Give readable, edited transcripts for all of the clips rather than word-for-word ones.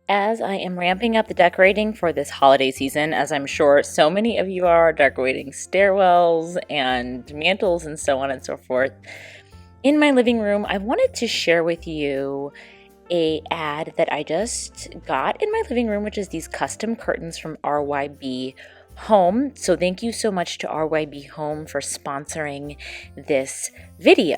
As I am ramping up the decorating for this holiday season, as I'm sure so many of you are decorating stairwells and mantles and so on and so forth, in my living room, I wanted to share with you a ad that I just got in my living room, which is these custom curtains from RYB Home. So thank you so much to RYB Home for sponsoring this video.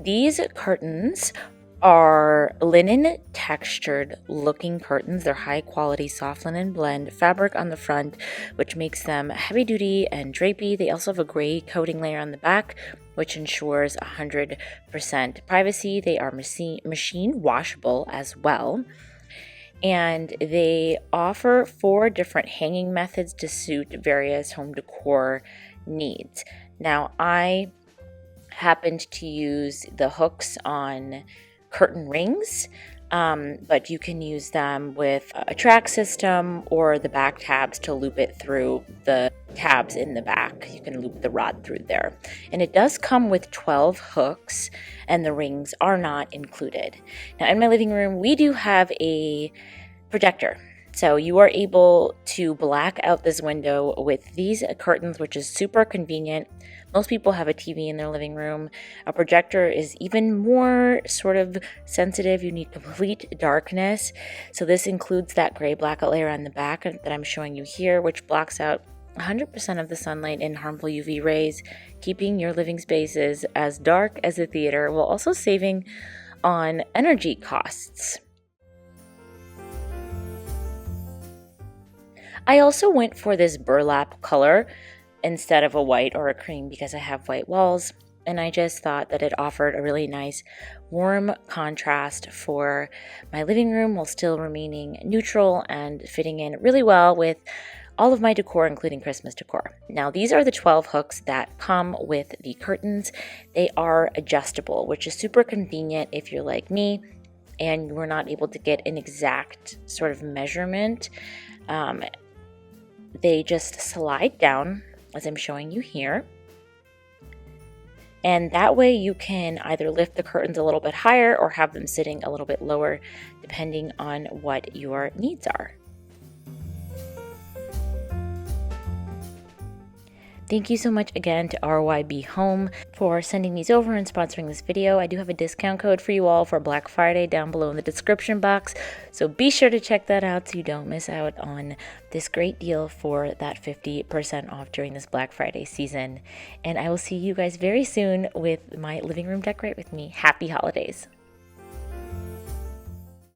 These curtains are linen textured looking curtains. They're high quality soft linen blend fabric on the front, which makes them heavy duty and drapey. They also have a gray coating layer on the back, which ensures 100% privacy. They are machine washable as well. And they offer 4 different hanging methods to suit various home decor needs. Now, I happened to use the hooks on curtain rings, but you can use them with a track system or the back tabs to loop it through the tabs in the back. You can loop the rod through there. And it does come with 12 hooks, and the rings are not included. Now, in my living room, we do have a projector. So you are able to black out this window with these curtains, which is super convenient. Most people have a TV in their living room. A projector is even more sort of sensitive. You need complete darkness. So this includes that gray blackout layer on the back that I'm showing you here, which blocks out 100% of the sunlight and harmful UV rays, keeping your living spaces as dark as a theater while also saving on energy costs. I also went for this burlap color instead of a white or a cream because I have white walls, and I just thought that it offered a really nice warm contrast for my living room while still remaining neutral and fitting in really well with all of my decor, including Christmas decor. Now, these are the 12 hooks that come with the curtains. They are adjustable, which is super convenient if you're like me and you're not able to get an exact sort of measurement. They just slide down, as I'm showing you here. And that way you can either lift the curtains a little bit higher or have them sitting a little bit lower, depending on what your needs are. Thank you so much again to RYB Home for sending these over and sponsoring this video. I do have a discount code for you all for Black Friday down below in the description box, so be sure to check that out so you don't miss out on this great deal for that 50% off during this Black Friday season. And I will see you guys very soon with my living room Decorate With Me. Happy holidays!